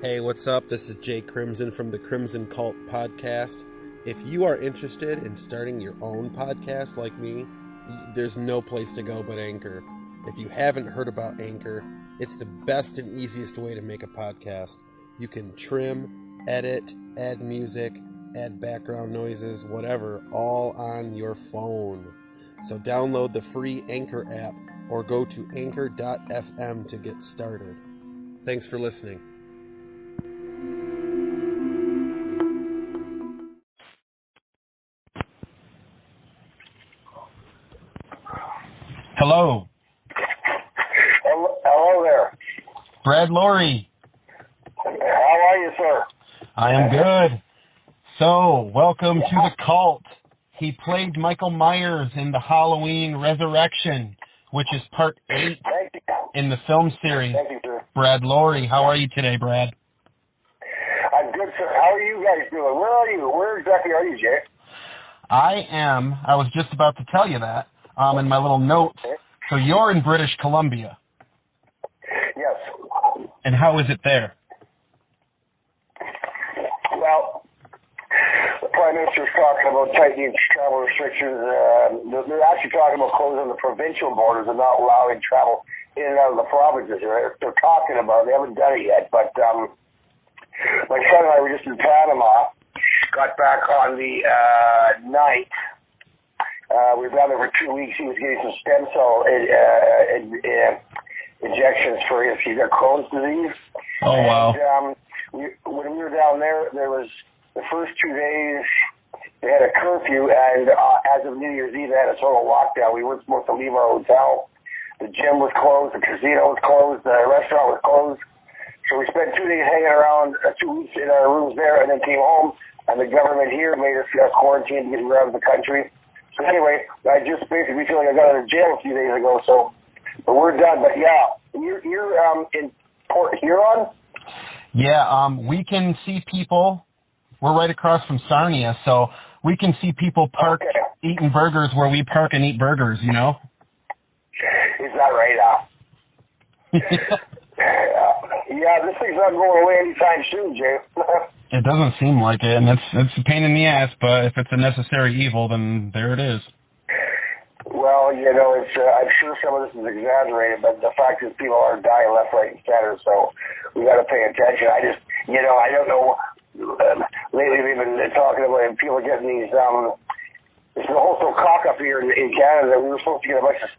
Hey, what's up? This is Jay Crimson from the Crimson Cult Podcast. If you are interested in starting your own podcast like me, there's no place to go but Anchor. If you haven't heard about Anchor, it's the best and easiest way to make a podcast. You can trim, edit, add music, add background noises, whatever, all on your phone. So download the free Anchor app or go to anchor.fm to get started. Thanks for listening. Hello. Hello there. Brad Loree. How are you, sir? I am good. So, welcome to the cult. He played Michael Myers in the Halloween Resurrection, which is part 8 in the film series. Thank you, sir. Brad Loree. How are you today, Brad? I'm good, sir. How are you guys doing? Where are you? Where exactly are you, Jay? I was just about to tell you that in my little notes. So you're in British Columbia. Yes. And how is it there? Well, the Prime Minister's talking about tightening travel restrictions. They're actually talking about closing the provincial borders and not allowing travel in and out of the provinces. They're talking about it. They haven't done it yet. But my son and I were just in Panama. Got back on the 9th. We were down there for 2 weeks. He was getting some stem cell injections for his. He's got Crohn's disease. Oh, wow. And, when we were down there, there was the first 2 days, they had a curfew, and as of New Year's Eve, they had a total lockdown. We weren't supposed to leave our hotel. The gym was closed. The casino was closed. The restaurant was closed. So we spent 2 days hanging around, 2 weeks in our rooms there, and then came home, and the government here made us quarantine to get around the country. So anyway, I just basically feel like I got out of jail a few days ago, but we're done. But yeah, you're in Port Huron? Yeah, we can see people. We're right across from Sarnia, so we can see people parked eating burgers where we park and eat burgers, you know? Is that right? Yeah, this thing's not going away anytime soon, Jay. It doesn't seem like it, and it's a pain in the ass, but if it's a necessary evil, then there it is. Well, you know, it's I'm sure some of this is exaggerated, but the fact is people are dying left, right, and center, so we got to pay attention. I just, you know, I don't know. Lately they've been talking about people getting these, it's the whole cock up here in Canada. We were supposed to get a bunch of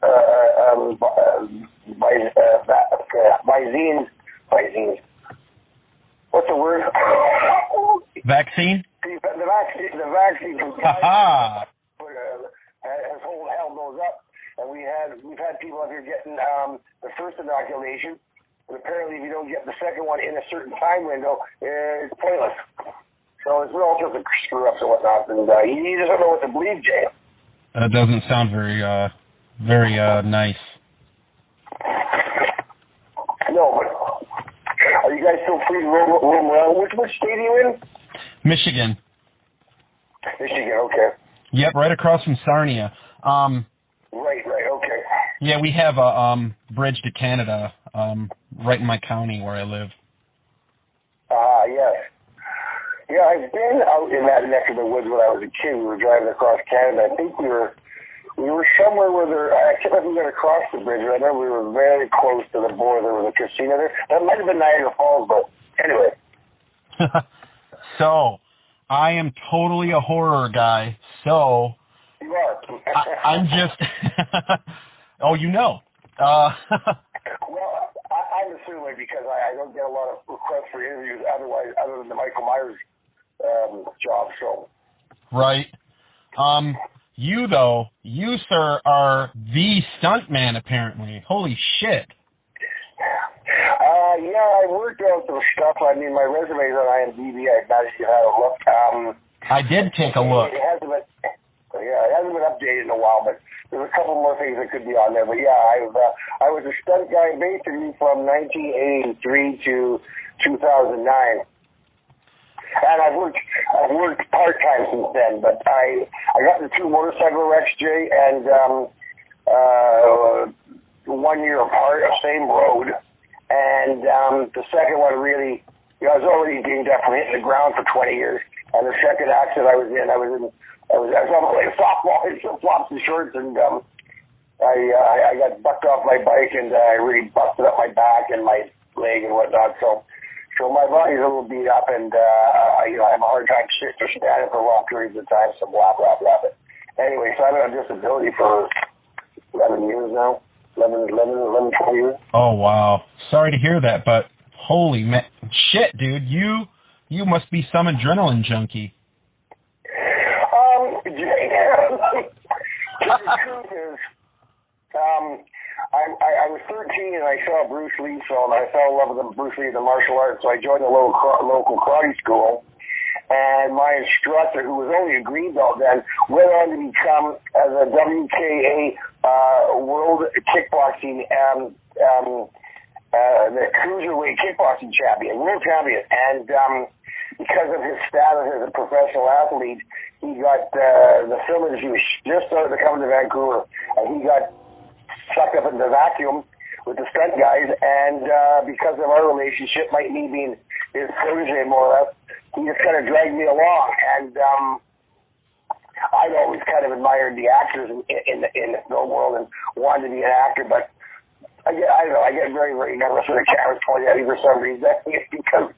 vaccines. What's the word? Vaccine? The vaccine from Ha-ha! has held those up, and we've had people up here getting the first inoculation, but apparently if you don't get the second one in a certain time window, it's pointless. So it's all sorts of screw-ups and whatnot, and you just don't know what to believe, Jay. That doesn't sound very nice. No, but are you guys still free to roam around? Which state are you in? Michigan. Michigan, okay. Yep, right across from Sarnia. Right, okay. Yeah, we have a bridge to Canada right in my county where I live. Yes. Yeah, I've been out in that neck of the woods when I was a kid. We were driving across Canada. I think we were somewhere where I can't remember if we got across the bridge, but I remember we were very close to the border. There was a casino there. That might have been Niagara Falls, but anyway. So, I am totally a horror guy, so... You are. I'm just... Oh, you know. Well, I'm assuming because I don't get a lot of requests for interviews other than the Michael Myers job, so... Right. You, sir, are the stuntman, apparently. Holy shit. Yeah, I worked on some stuff. I mean, my resume's on IMDb. I imagine you had a look. I did take a look. It hasn't been updated in a while, but there's a couple more things that could be on there. But yeah, I was a stunt guy basically from 1983 to 2009. And I've worked part-time since then, but I got the 2 motorcycle wrecks, Jay, and 1 year apart, same road. And the second one really, I was already dinged up from hitting the ground for 20 years. And the second accident I was on playing softball in flip-flops and shorts, and I got bucked off my bike, and I really busted up my back and my leg and whatnot. So my body's a little beat up, and I have a hard time sitting or standing for long periods of time. So blah blah blah. But anyway, so I've been on disability for 11 years now. 12 years. Oh wow! Sorry to hear that, but holy shit, dude, you must be some adrenaline junkie. The truth is, I was 13 and I saw Bruce Lee film, and I fell in love with Bruce Lee, the martial arts. So I joined a local karate school, and my instructor, who was only a green belt then, went on to become the WKA World Kickboxing, the cruiserweight kickboxing champion, world champion, and because of his status as a professional athlete, he got the film industry was just starting to come to Vancouver, and he got sucked up in the vacuum with the stunt guys, and because of our relationship, me being his protege more or less, he just kind of dragged me along, and I'd always kind of admired the actors in the film world and wanted to be an actor, but I don't know, I get very, very nervous when the camera's pointed at me for some reason. Because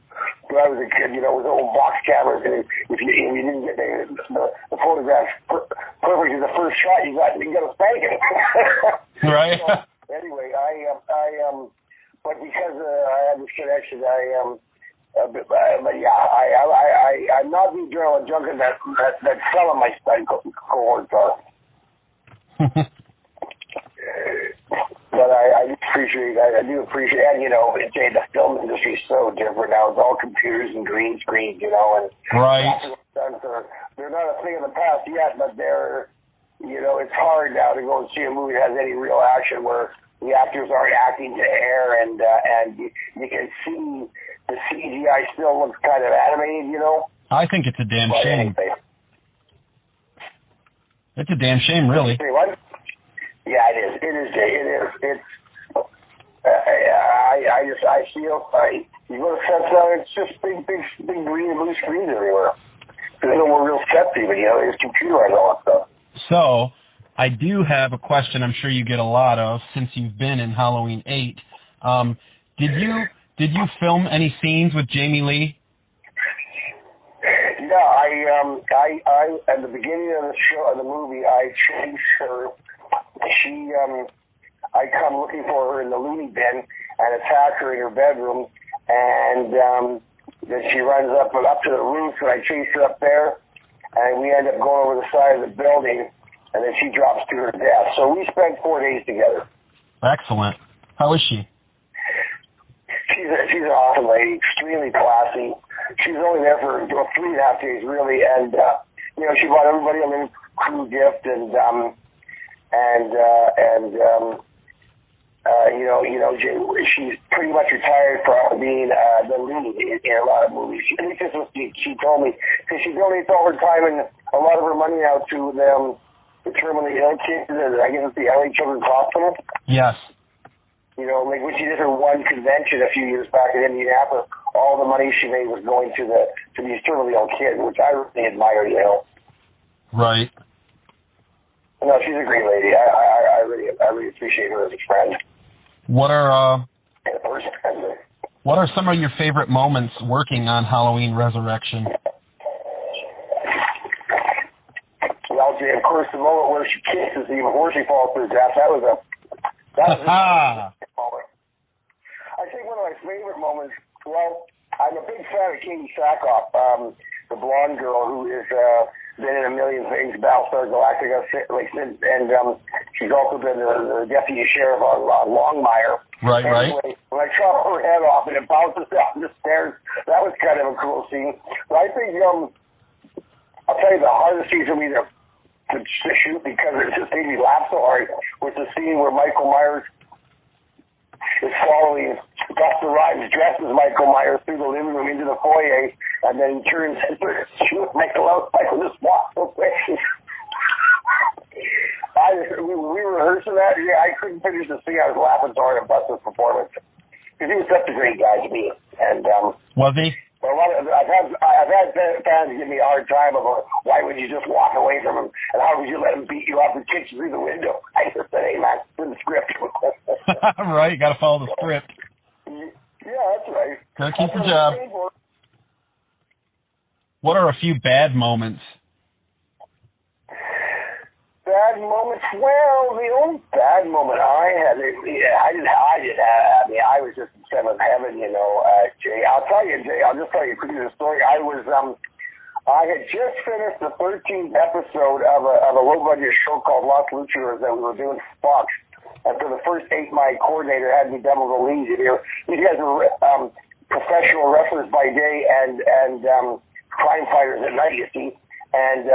when I was a kid, it was old box cameras, and if you didn't get the photographs perfect in the first shot, you got a spanking. Right. So, anyway, but because I had this connection, but yeah, I'm not the adrenaline junkie that some of my stunt cohorts are. But I do appreciate, and Jay, the film industry is so different now. It's all computers and green screens, and right. They're not a thing of the past yet, but they're, it's hard now to go and see a movie that has any real action where the actors aren't acting to air, and you can see the CGI still looks kind of animated, I think it's a damn shame. Anyway. It's a damn shame, really. Yeah, it is. It's. I feel. You go to sets now, it's just big green and blue screens everywhere. There's no more real sets even. There's computerized all that stuff. So, I do have a question. I'm sure you get a lot of since you've been in Halloween 8. Did you film any scenes with Jamie Lee? Yeah, I at the beginning of the movie, I chased her. I come looking for her in the loony bin and attack her in her bedroom, and then she runs up to the roof, and I chase her up there, and we end up going over the side of the building, and then she drops to her death. So we spent 4 days together. Excellent. How is she? She's an awesome lady, extremely classy. She's only there for 3.5 days, really, and she bought everybody a little crew gift, and she's pretty much retired from being the lead in a lot of movies. She told me, because she donates all her time and a lot of her money now to the terminally ill kids. I guess it's the LA Children's Hospital. Yes. Like when she did her one convention a few years back in Indianapolis, all the money she made was going to these terminally ill kids, which I really admire. Right. No, she's a great lady. I really appreciate her as a friend. What are some of your favorite moments working on Halloween Resurrection? Well, Jay, of course, the moment where she kisses him before she falls to her death, that was a moment. I think one of my favorite moments. Well, I'm a big fan of Katie Sackhoff, the blonde girl who is. Been in a million things, Battlestar Galactica, and she's also been the deputy sheriff on Longmire. Right. When I chop her head off and it bounces down the stairs, that was kind of a cool scene. But I think, I'll tell you, the hardest scene for me to shoot, because it just made me laugh so hard, was the scene where Michael Myers is following Busta Rhymes dressed as Michael Myers through the living room into the foyer, and then he turns and shoots Michael out. Michael just walks away. We were rehearsing that. Yeah, I couldn't finish the scene. I was laughing so hard at Busta's performance because he was such a great guy to me. And was he? But I've had fans give me a hard time about why would you just walk away from him and how would you let him beat you up and kick you through the window? I just said, hey man, it's in the script. Right, you got to follow the script. Yeah, that's right. Gotta keep your job. What are a few bad moments? Bad moments? Well, the only bad moment I had, I was just in seventh heaven, you know, Jay. I'll just tell you quickly the story. I had just finished the 13th episode of a low-budget show called Los Luchadores that we were doing for Fox. And for the first 8, my coordinator had me double the lead. You guys were professional wrestlers by day and crime fighters at night, you see. And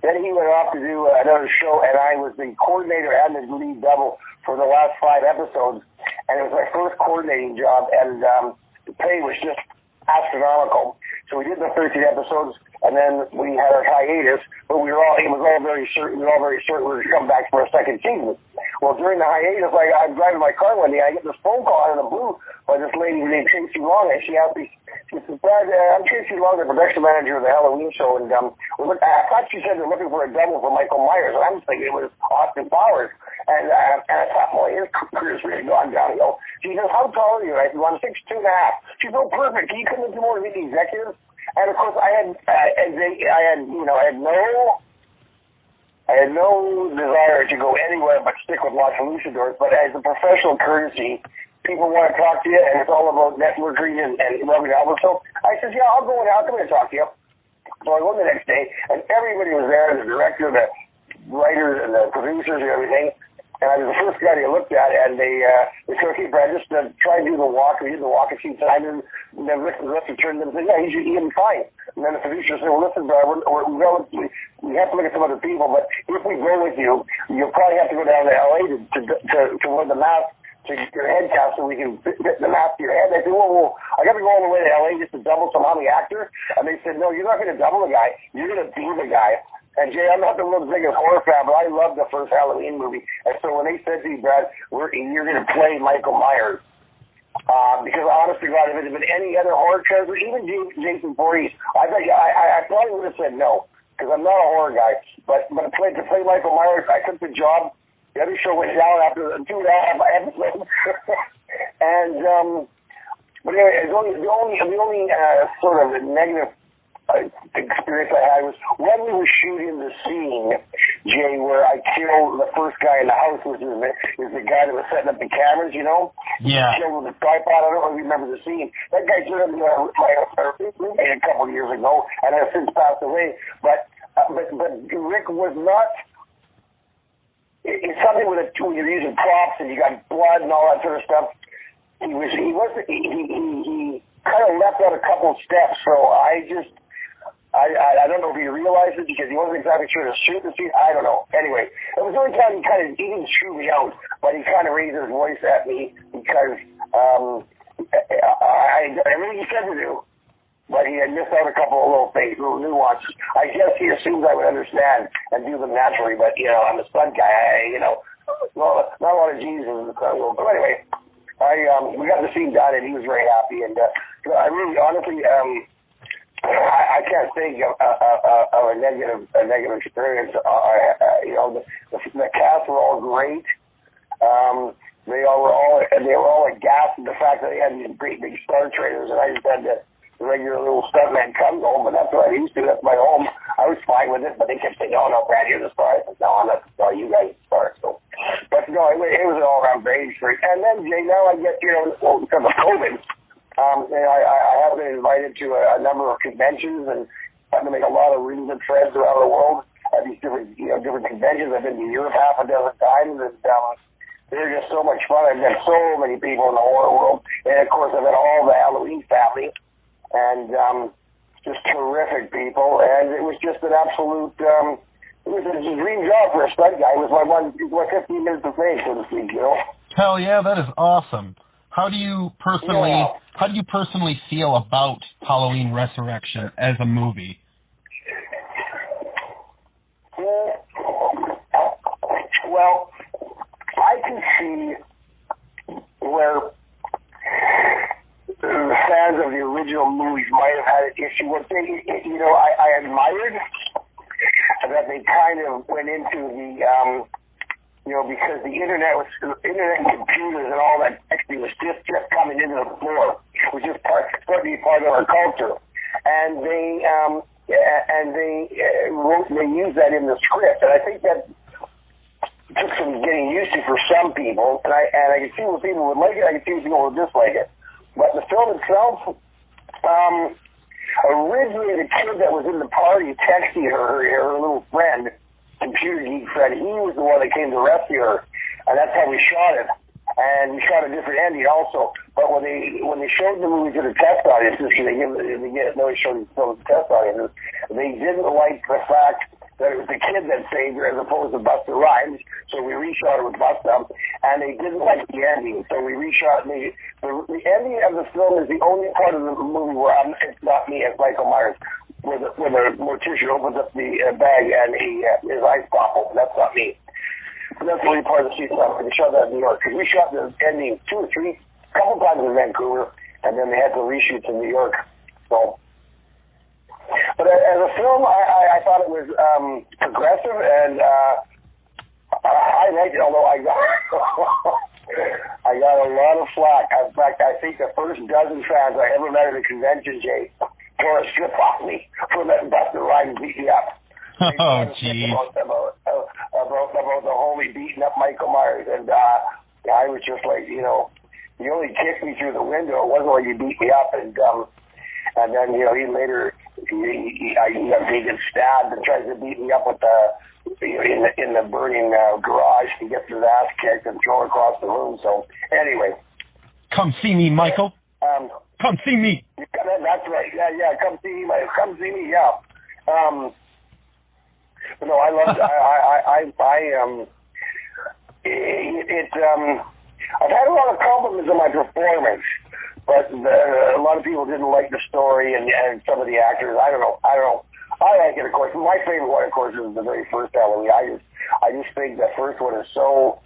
then he went off to do another show, and I was the coordinator and the lead double for the last 5 episodes. And it was my first coordinating job, and the pay was just astronomical. So we did the 13 episodes, and then we had our hiatus, but it was all very certain we were going to come back for a second season. Well, during the hiatus, I'm driving my car one day, and I get this phone call out of the blue by this lady named Tracy Long, and she asked me, she said, Brad, I'm Tracy Long, the production manager of the Halloween show, and I thought she said they're looking for a double for Michael Myers, and I'm thinking it was Austin Powers. And I thought, boy, his career's really gone downhill. She says, how tall are you? And I said, well, I'm 6'2.5". She said, oh, perfect. Can you come into more to meet the executives? And of course, I had no desire to go anywhere but stick with Los Luchadores. But as a professional courtesy, people want to talk to you, and it's all about networking and rubbing elbows. So I said, yeah, I'll go in. I'll come in and talk to you. So I go the next day, and everybody was there, the director, the writers, and the producers, and everything. And I was the first guy they looked at, and they said, okay, Brad, just try and do the walk. We did the walk a few times, and then Rick turned to them and said, yeah, he's going to be fine. And then the producer said, well, listen, Brad, we have to look at some other people, but if we go with you, you'll probably have to go down to L.A. to wear the mask to your head cast so we can fit the mask to your head. They said, well, I got to go all the way to L.A. just to double some on the actor. And they said, no, you're not going to double the guy. You're going to be the guy. And Jay, I'm not the world's biggest horror fan, but I love the first Halloween movie. And so when they said to me, Brad, you're going to play Michael Myers, because honest to God, if it had been any other horror character, even Jason Voorhees, I probably would have said no, because I'm not a horror guy. But to play Michael Myers, I took the job. The other show went down after 2.5 episodes. And but anyway, the only sort of negative experience I had was when we were shooting the scene, Jay, where I killed the first guy in the house, which is the guy that was setting up the cameras, you know? Yeah. Killed with the tripod. I don't know if you remember the scene. That guy turned up my roommate a couple of years ago, and has since passed away. But Rick was not. It's something when you're using props and you got blood and all that sort of stuff. He kind of left out a couple of steps, so I don't know if he realized it because he wasn't exactly sure to shoot the scene. I don't know. Anyway, it was the only time he didn't shoot me out, but he kind of raised his voice at me because everything he said to do, but he had missed out a couple of little things, little nuances. I guess he assumed I would understand and do them naturally, but, you know, I'm a stunt guy, well, not a lot of G's in the stunt world. But anyway, we got the scene done, and he was very happy. And I really, honestly, I can't think of a negative experience. The cast were all great. They were all aghast at the fact that they had these great big star trailers, and I just had the regular little stuntman come home, but that's what I used to. That's my home. I was fine with it, but they kept saying, "No, Brad, you're the star." I said, "No, I'm not the star. You guys are the star." So, but no, it was an all-around great experience. And then Jay, now I get because of COVID. I have been invited to a number of conventions and had to make a lot of really good friends around the world at these different conventions. I've been to Europe half a dozen times, and they're just so much fun. I've met so many people in the horror world, and of course I've met all the Halloween family, and just terrific people. And it was just an absolute. It was a dream job for a stunt guy. It was my 15 minutes of fame, so to speak. Hell yeah, that is awesome. How do you personally feel about Halloween Resurrection as a movie? Well, I can see where the fans of the issue. What they, I admired that they kind of went into the, because the internet and computers and all that texting was just coming into the floor, which is starting to be part of our culture. And they used that in the script, and I think that took some getting used to for some people. And I can see what people would like it. I can see what people would dislike it. But the film itself, originally the kid that was in the party texting her little friend, computer geek friend, he was the one that came to rescue her, and that's how we shot it. And we shot a different ending also. But when they showed the movie to the test audiences, they showed the film to test audiences, they didn't like the fact that it was the kid that saved her as opposed to Busta Rhymes, so we reshot it with Busta, and they didn't like the ending, so we reshot the ending of the film is the only part of the movie where it's not me as Michael Myers, where the mortician opens up the bag and his eyes pop open. That's not me. But that's the only part of the season. We shot that in New York, because we shot the ending a couple times in Vancouver, and then they had to reshoot in New York. So. But as a film, I thought it was progressive, and I liked it, although I got a lot of flack. In fact, I think the first dozen fans I ever met at a convention, Jay, tore a strip off me for letting Busta Rhymes beat me up. Oh, geez. About the homie beating up Michael Myers, and I was just like, he only kicked me through the window. It wasn't like he beat me up, and then he later. He gets stabbed and tries to beat me up with in the burning garage to get his ass kicked and thrown across the room. So anyway, come see me, Michael. Come see me. That's right. Yeah. Come see me, Michael. Come see me. Yeah. No, I love. I've had a lot of compliments on my performance. But a lot of people didn't like the story and some of the actors. I don't know. I like it, of course. My favorite one, of course, is the very first Halloween. I just think the first one is so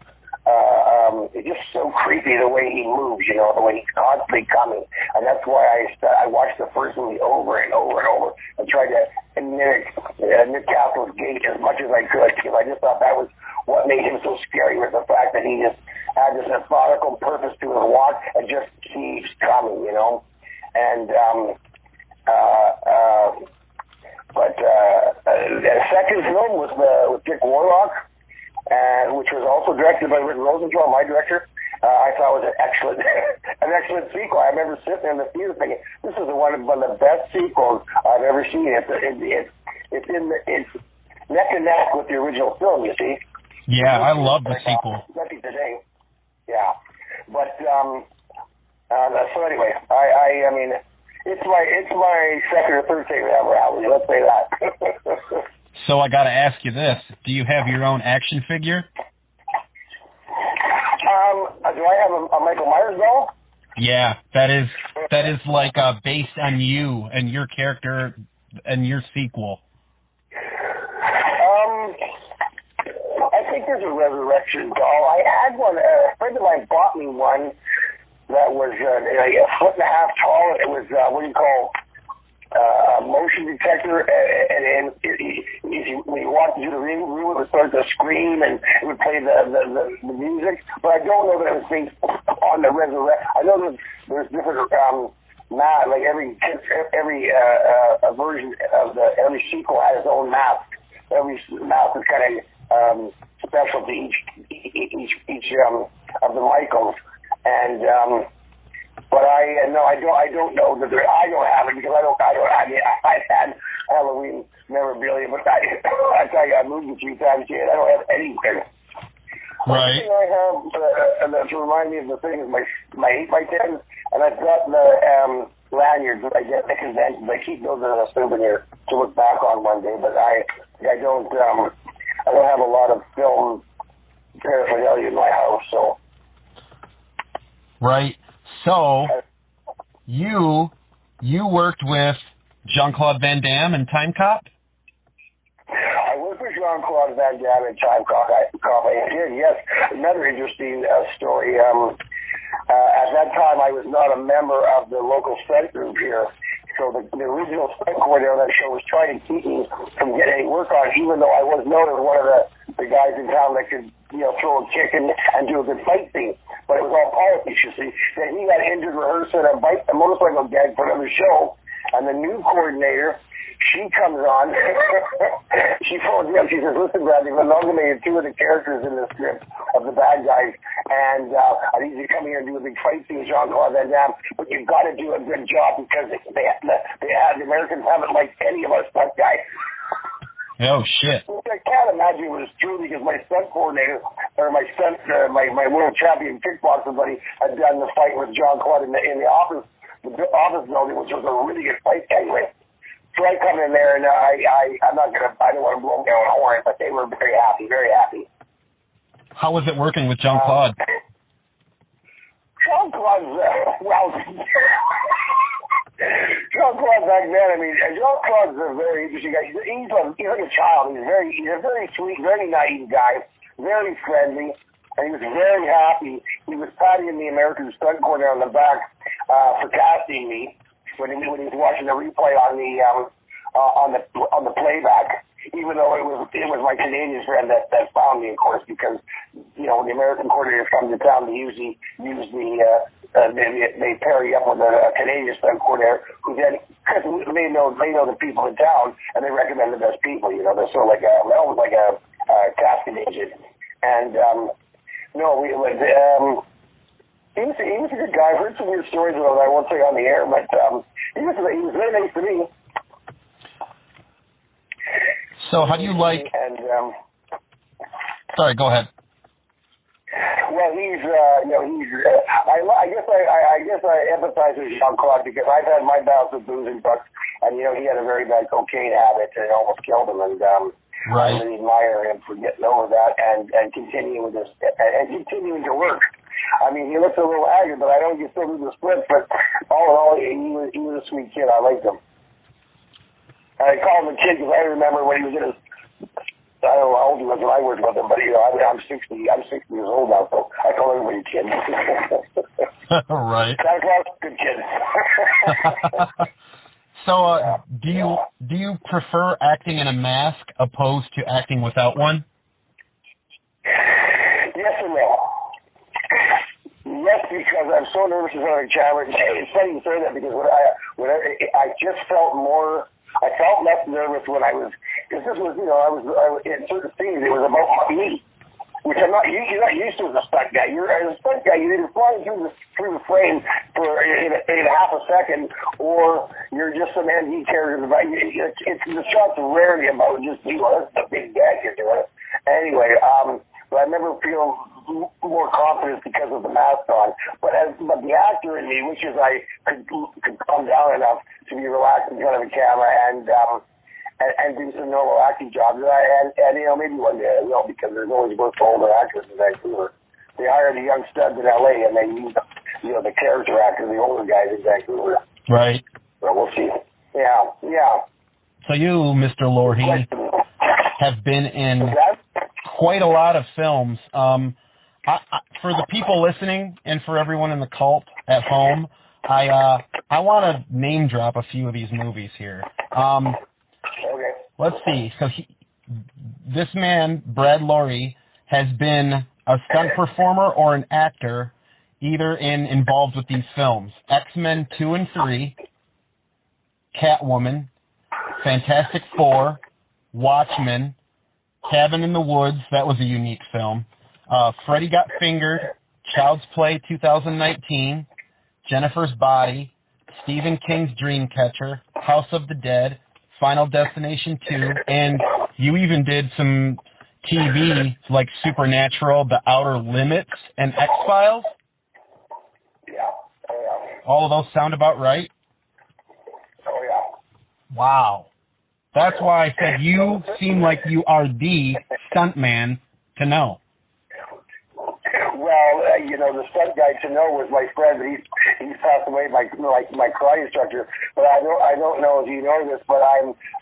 it's just so creepy the way he moves. The way he's constantly coming, and that's why I watched the first movie over and over and over and tried to mimic Nick Castle's gait as much as I could, because I just thought that was what made him so scary, was the fact that he just had this methodical purpose to his walk and just keeps coming, And the second film was with Dick Warlock, which was also directed by Rick Rosenthal, my director. I thought was an excellent sequel. I remember sitting in the theater thinking, this is one of the best sequels I've ever seen. It's neck and neck with the original film, you see. Yeah, I love the sequel. Nothing today. Yeah, but so anyway, I mean, it's my second or third favorite ever Halloween. Let's say that. So I got to ask you this: do you have your own action figure? Do I have a Michael Myers doll? Yeah, that is like based on you and your character and your sequel. I think there's a resurrection doll. I had one. A friend of mine bought me one that was a foot and a half tall. It was what do you call a motion detector, and when you walked into the room, it would start to scream and it would play the music. But I don't know that it was based on the resurrection. I know there's different like every version of every sequel had its own mask. Every mask is kind of special to each of the Michaels, and but I don't know that I don't have it, because I mean I've had Halloween memorabilia, but I tell you, I moved a few times here and I don't have anything. Right. The thing I have to remind me of the thing is my 8x10, and I've got the lanyards that I get at the conventions. I keep those as a souvenir to look back on one day, but I don't have a lot of film paraphernalia in my house, so. Right. So you worked with Jean-Claude Van Damme and Time Cop? I worked with Jean-Claude Van Damme and Time Cop. I did, yes. Another interesting story. At that time, I was not a member of the local stunt group here, So the original stunt coordinator on that show was trying to keep me from getting any work on it, even though I was known as one of the guys in town that could, throw a kick and do a good fight scene. But it was all politics, you see. Then he got injured rehearsing a motorcycle gag for another show, and the new coordinator, she comes on. She phones me up. She says, "Listen, Brad, they've amalgamated two of the characters in the script of the bad guys, and I need you to come here and do a big fight scene, Jean-Claude Van Damme. But you've got to do a good job because the Americans haven't liked any of us stunt guys." Oh shit! I can't imagine it was true because my stunt coordinator, or my world champion kickboxer buddy, had done the fight with Jean-Claude in the office building, which was a really good fight anyway. So I come in there, and I don't want to blow them down a horn, but they were very happy, very happy. How was it working with Jean-Claude? Jean-Claude's, Jean-Claude back then, Jean-Claude's a very interesting guy. He's like a child. He's a very sweet, very naive guy, very friendly, and he was very happy. He was patting the American stunt coordinator on the back for casting me. When he was watching the replay on the playback, even though it was my Canadian friend that found me, of course, because when the American coordinators come to town, they usually use they pair you up with a Canadian stunt coordinator who then, because they know the people in town and they recommend the best people. They're sort of like a casting agent. And he was a good guy. I've heard some weird stories about him I won't say on the air, but he was very nice to me. So how do you like... And, sorry, go ahead. Well, I guess I empathize with Jean-Claude because I've had my bouts with booze and bucks, and he had a very bad cocaine habit and it almost killed him, and right. I really admire him for getting over that and continuing with this and continuing to work. He looks a little haggard, but I know he can still do the splits. But all in all, he was a sweet kid. I liked him. And I call him a kid because I remember when he was in his, I don't know how old he was when I worked with him, but I'm 60 years old now, so I call everybody a kid. Right. Santa Claus, good kid. So, do you prefer acting in a mask opposed to acting without one? Yes and no. Yes, because I'm so nervous in front of the camera. It's funny you say that because I just felt less nervous when I was, because this was, I was in certain scenes, it was about me, which you're not used to as a stunt guy. As a stunt guy, you're either flying through the frame for in half a second, or you're just some ND character. The shots are rarely about just you. That's the big gag you're doing. Anyway, but I remember feeling more confident because of the mask on. But the actor in me, which is I could calm down enough to be relaxed in front of a camera and do some normal acting jobs. And maybe one day I will, because there's always work for older actors in Vancouver. They hire the young studs in LA and they use the character actors, the older guys in Vancouver. Right. So we'll see. Yeah. So you, Mr. Loree, have been in quite a lot of films. For the people listening and for everyone in the cult at home, I want to name drop a few of these movies here. Okay. Let's see. So this man, Brad Loree, has been a stunt performer or an actor either involved with these films. X-Men 2 and 3, Catwoman, Fantastic Four, Watchmen, Cabin in the Woods, that was a unique film, Freddy Got Fingered, Child's Play 2019, Jennifer's Body, Stephen King's Dreamcatcher, House of the Dead, Final Destination 2, and you even did some TV like Supernatural, The Outer Limits, and X-Files? Yeah. Oh, yeah. All of those sound about right? Oh, yeah. Wow. That's why I said you seem like you are the stuntman to know. Well, the stunt guy to know was my friend. He's passed away, my karate instructor. But I don't know if you know this, but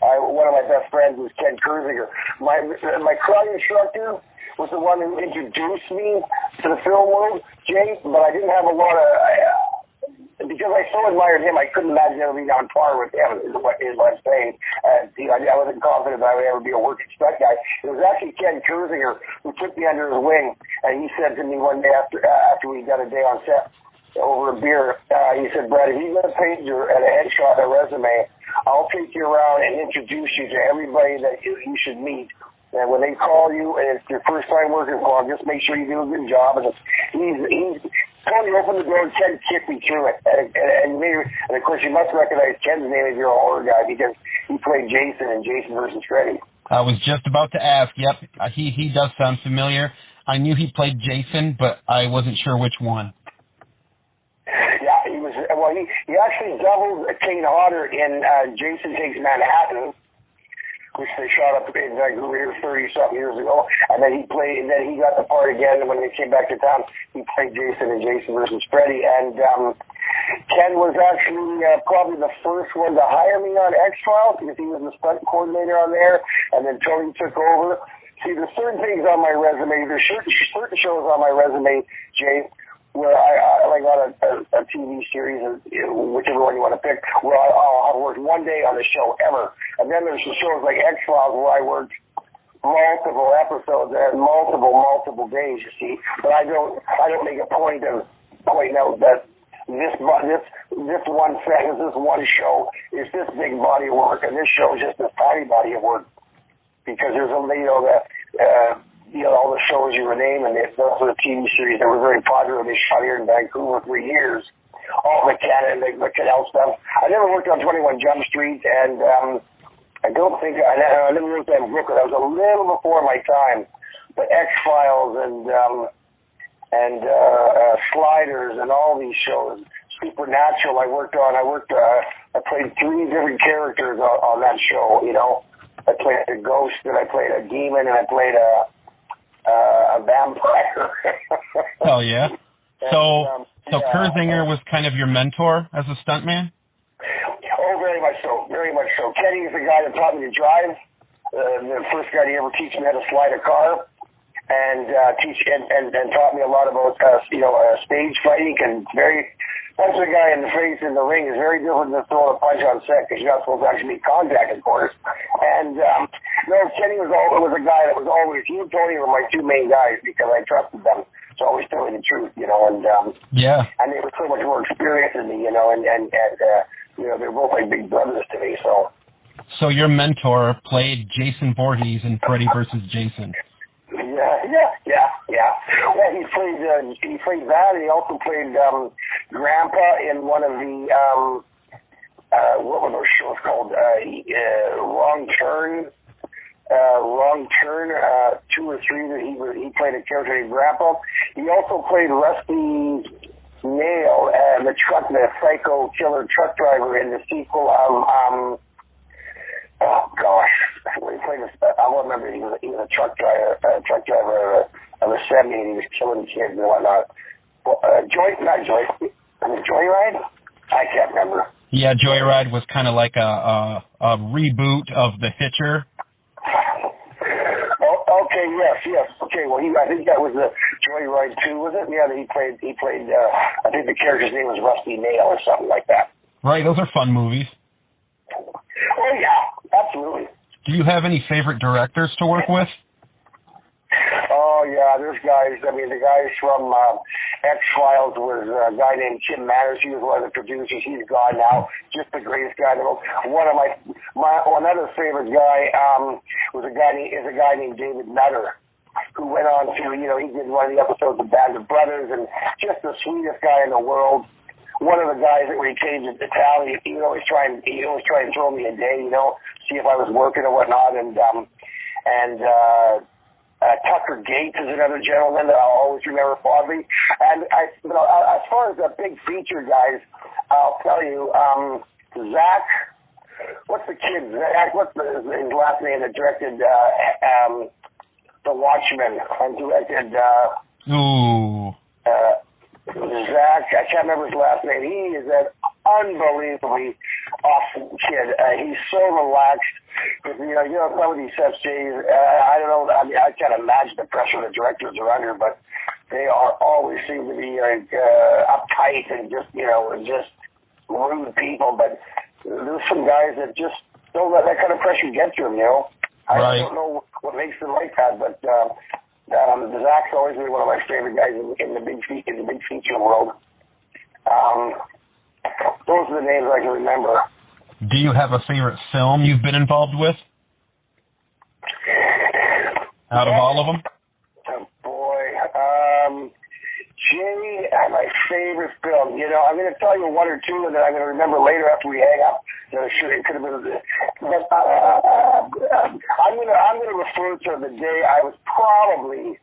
one of my best friends was Ken Kurziger. My karate instructor was the one who introduced me to the film world, Jay. But I didn't have a lot of because I so admired him, I couldn't imagine ever being on par with him, is what I'm saying. I wasn't confident that I would ever be a working stunt guy. It was actually Ken Kersinger who took me under his wing, and he said to me one day after we got a day on set over a beer, he said, Brad, if you're going to paint a headshot, a resume, I'll take you around and introduce you to everybody that you should meet. And when they call you and it's your first time working for him, just make sure you do a good job. And he's Tony opened the door and Ken kicked me through it. And of course, you must recognize Ken's name if you're a horror guy because he played Jason in Jason versus Freddy. I was just about to ask. Yep, he does sound familiar. I knew he played Jason, but I wasn't sure which one. Yeah, he was. Well, he actually doubled Kane Hodder in Jason Takes Manhattan, which they shot up in Vancouver 30-something years ago, and then he got the part again when they came back to town. He played Jason in Jason versus Freddy, and Ken was actually probably the first one to hire me on X-Files because he was the stunt coordinator on there, and then Tony took over. See, there's certain things on my resume, there's certain shows on my resume, Jay, where I like on a TV series, whichever one you want to pick, where I'll work one day on the show ever. And then there's some shows like X-Files where I worked multiple episodes and multiple days, you see. But I don't make a point of pointing out that this one sentence, this one show is this big body of work, and this show is just this tiny body of work. Because there's all the shows you were naming, those were the TV series that were very popular. They shot here in Vancouver for years. All the Canal stuff. I never worked on 21 Jump Street, and I never worked on Brooklyn. I was a little before my time. But X-Files and Sliders and all these shows. Supernatural I played 3 different characters on that show, you know. I played a ghost, and I played a demon, and I played a vampire. Oh, yeah? So Kersinger was kind of your mentor as a stuntman? Oh, very much so. Very much so. Kenny is the guy that taught me to drive. The first guy to ever teach me how to slide a car. And taught me a lot about, stage fighting. That's the guy in the face in the ring is very different than throwing a punch on set because you're not supposed to actually make contact, of course. And Kenny was a guy that was always, he and Tony were my 2 main guys because I trusted them to always tell me the truth, you know. And yeah, and they were so much more experienced than me, you know, and they were both like big brothers to me. So your mentor played Jason Voorhees in Freddy versus Jason. Yeah. Well, he played that, and he also played Grandpa in one of the what were those shows called? Wrong Turn, 2 or 3. That he played a character named Grandpa. He also played Rusty Nail, the psycho killer truck driver in the sequel of oh gosh, when he played I remember he was a truck driver of a 70, and he was killing kids and whatnot. Joyride? I can't remember. Yeah, Joyride was kind of like a reboot of The Hitcher. Oh, okay, yes. Okay, well, I think that was the Joyride 2, was it? Yeah, he played. I think the character's name was Rusty Nail or something like that. Right, those are fun movies. Oh yeah, absolutely. Do you have any favorite directors to work with? Oh yeah, there's guys. I mean, the guys from X-Files was a guy named Tim Manners. He was one of the producers. He's gone now. Just the greatest guy in the world. One of my another favorite guy is a guy named David Nutter, who went on to, he did one of the episodes of Band of Brothers, and just the sweetest guy in the world. One of the guys that when he came to town, he always try and throw me a day, see if I was working or whatnot. And Tucker Gates is another gentleman that I'll always remember fondly. And as far as the big feature guys, I'll tell you, Zach. What's the kid? Zach. What's his last name? That directed The Watchmen and directed. Zach, I can't remember his last name. He is an unbelievably awesome kid. He's so relaxed. Some of these sets, I don't know. I mean, I can't imagine the pressure the directors are under, but they always seem to be uptight and just rude people, but there's some guys that just don't let that kind of pressure get to them, you know. I don't know what makes them like that, but Zach's always been one of my favorite guys in the big feature world. Those are the names I can remember. Do you have a favorite film you've been involved with? Out of all of them? Oh, boy. Jay, my favorite film. You know, I'm going to tell you one or two that I'm going to remember later after we hang up. You know, sure, it could have been. But I'm going to refer to the day I was probably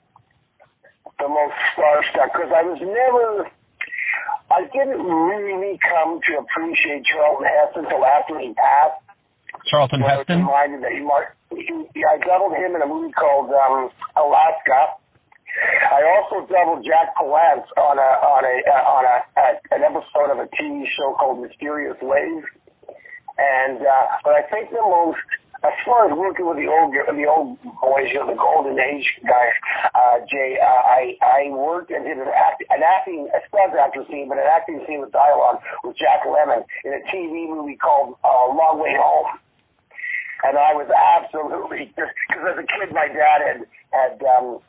the most starstruck because I didn't really come to appreciate Charlton Heston until after he passed. Charlton Heston? I doubled him in a movie called Alaska. I also doubled Jack Palance on an episode of a TV show called Mysterious Ways. And but I think the most, as far as working with the old boys, you know, the golden age guys, Jay, I worked and did a stunt actor scene, but an acting scene with dialogue with Jack Lemmon in a TV movie called Long Way Home. And I was absolutely, because as a kid, my dad had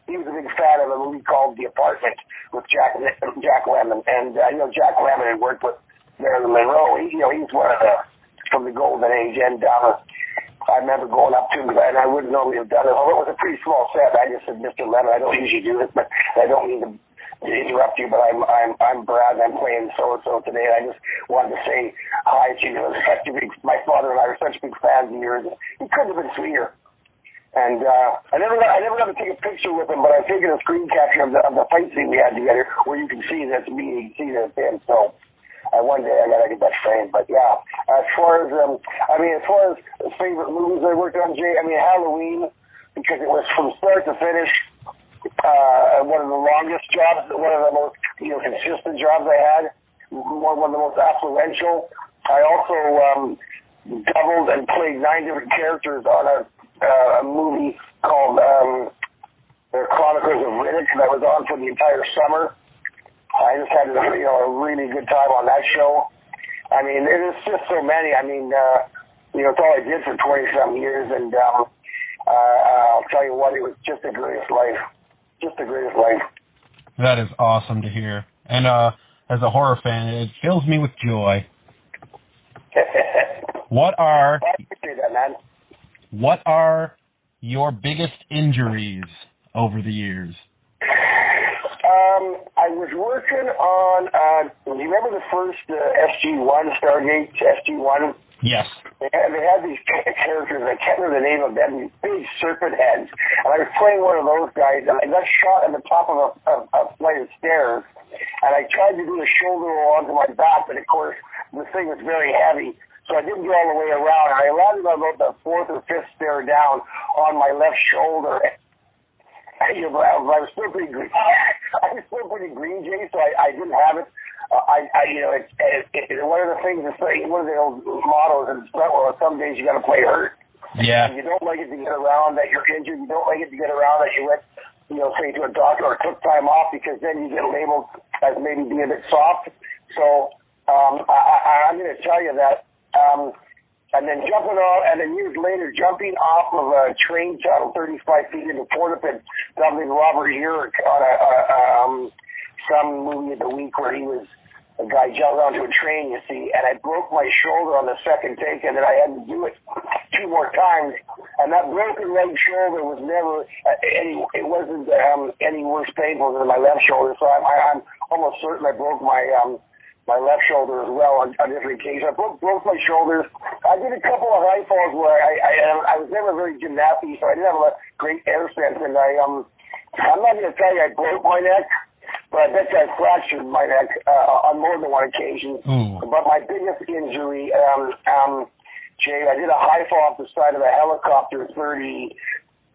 he was a big fan of a movie called The Apartment with Jack Lemmon. And, you know, Jack Lemmon had worked with Marilyn Monroe. He's one of from the golden age. And I remember going up to him, and I wouldn't normally have done it. Although it was a pretty small set, I just said, Mr. Lemmon, I don't usually do this, but I don't mean to interrupt you, but I'm Brad, and I'm playing so-and-so today, and I just wanted to say hi to you. My father and I were such big fans of yours. He couldn't have been sweeter. And I never got to take a picture with him, but I've taken a screen capture of the fight scene we had together, where you can see that's me, you can see that's him. So one day I gotta get that framed. But yeah, as far as favorite movies I worked on, Jay, Halloween, because it was from start to finish. One of the longest jobs, one of the most consistent jobs I had, one of the most affluential. I also doubled and played 9 different characters on a movie called The Chronicles of Riddick that was on for the entire summer. I just had a really good time on that show. I mean, there's just so many. I mean, it's all I did for 20-something years, and I'll tell you what, it was just the greatest life. Just the greatest life. That is awesome to hear. And as a horror fan, it fills me with joy. What are your biggest injuries over the years? I was working on, do you remember the first SG-1, Stargate SG-1? Yes. They had these characters, I can't remember the name of them, these big serpent heads. And I was playing one of those guys, and I got shot at the top of a flight of stairs. And I tried to do a shoulder roll onto my back, but of course, the thing was very heavy. So I didn't go all the way around. I landed on about the 4th or 5th stair down on my left shoulder. I was still pretty green. I was still pretty green, Jay, so I didn't have it. It's one of the things that's like one of the old mottos in the stunt world. Some days you got to play hurt. Yeah. And you don't like it to get around that you're injured. You don't like it to get around that you went, say to a doctor or took time off, because then you get labeled as maybe being a bit soft. So I'm going to tell you that. And then years later, jumping off of a train tunnel 35 feet into Portapin, doubling Robert Urich on some movie of the week where he was a guy jumped onto a train, you see, and I broke my shoulder on the second take, and then I had to do it 2 more times. And that broken right shoulder was never it wasn't any worse painful than my left shoulder. So I'm almost certain I broke my left shoulder as well on different occasions. I broke my shoulders. I did a couple of high falls where I was never very gymnastic, so I didn't have a great air sense. And I'm not going to tell you I broke my neck, but I bet you I fractured my neck on more than one occasion. But my biggest injury, Jay, I did a high fall off the side of a helicopter 30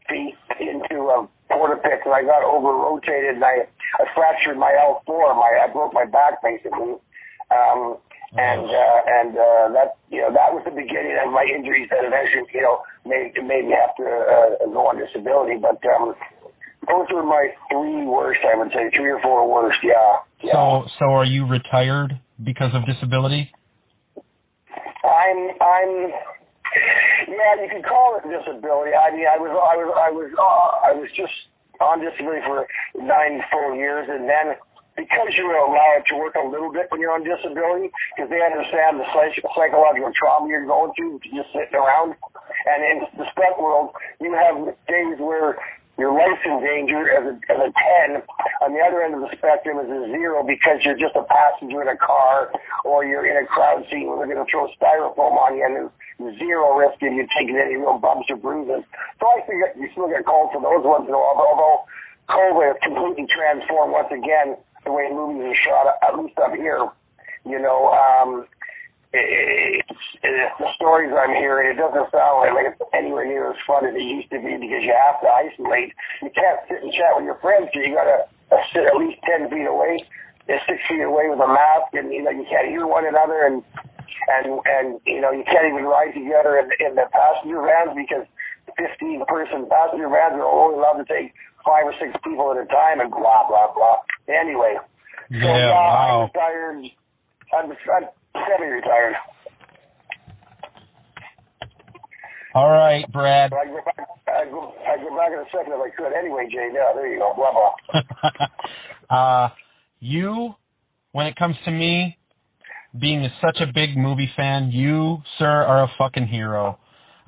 feet into a porta pit, and I got over-rotated, and I fractured my L4. I broke my back, basically. That was the beginning of my injuries that eventually, made me have to go on disability. But those were my 3 worst, I would say, 3 or 4 worst. Yeah. So are you retired because of disability? Yeah, you could call it disability. I mean, I was just on disability for 9 full years, and then because you were allowed to work a little bit when you're on disability, because they understand the psychological trauma you're going through just sitting around. And in the stunt world, you have days where your life's in danger as a 10. On the other end of the spectrum is a 0 because you're just a passenger in a car or you're in a crowd seat where they're going to throw styrofoam on you, and there's 0 risk of you taking any real bumps or bruises. So I think you still get called for those ones, although COVID has completely transformed once again the way movies are shot, at least up here. You know, the stories I'm hearing, it doesn't sound like it's anywhere near as fun as it used to be because you have to isolate. You can't sit and chat with your friends because you got to sit at least 10 feet away, 6 feet away with a mask, and you can't hear one another, and you can't even ride together in the passenger vans because 15-person passenger vans are only allowed to take 5 or 6 people at a time, and blah blah blah. Anyway, wow. I'm retired. I'm semi-retired. All right, Brad. I'd go back in a second if I could. Anyway, Jay, yeah, there you go. Blah, blah. You, when it comes to me, being such a big movie fan, you, sir, are a fucking hero.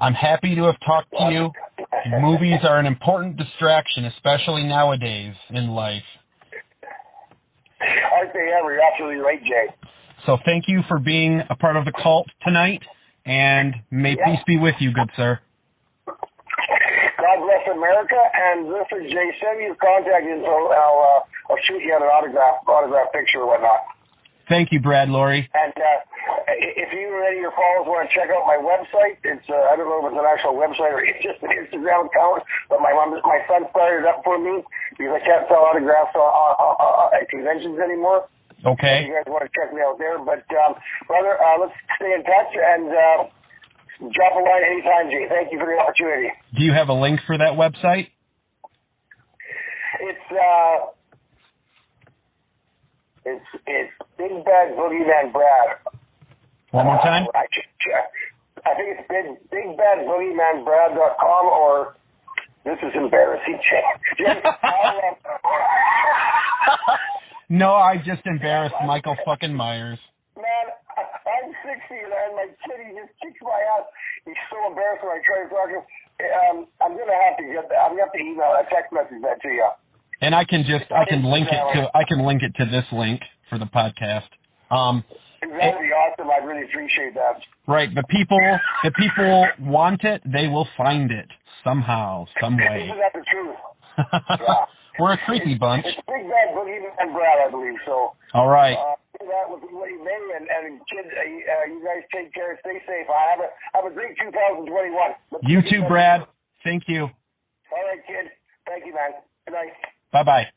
I'm happy to have talked to you. Movies are an important distraction, especially nowadays in life. Aren't they ever? You're absolutely right, Jay. So thank you for being a part of the cult tonight, and may peace be with you, good sir. God bless America, and listen, Jay, send me your contact info, and I'll shoot you an autograph picture or whatnot. Thank you, Brad Loree. And if you or any of your followers want to check out my website, it's I don't know if it's an actual website or it's just an Instagram account, but my son started it up for me because I can't sell autographs at conventions anymore. Okay. If you guys want to check me out there, but brother, let's stay in touch and drop a line anytime, Jay. Thank you for the opportunity. Do you have a link for that website? It's Big Bad Boogeyman Brad. One more time? I think it's bigbadboogeymanbrad.com, or this is embarrassing. No, I just embarrassed Michael fucking Myers. Man, I'm 60 and my kid, he just kicks my ass. He's so embarrassed when I try to talk to him. I'm gonna have to get that. I'm gonna have to email a text message that to you. And I can link it to this link for the podcast. That'd be awesome. I'd really appreciate that. Right, the people want it, they will find it somehow, some way. Isn't that the truth? Yeah. We're a creepy bunch. It's Big Bad Boogeyman Brad, I believe. So. All right. That was what you made, and kids, you guys take care, stay safe. Have a great 2021. You too, Brad. Thank you. All right, kid. Thank you, man. Good night. Bye-bye.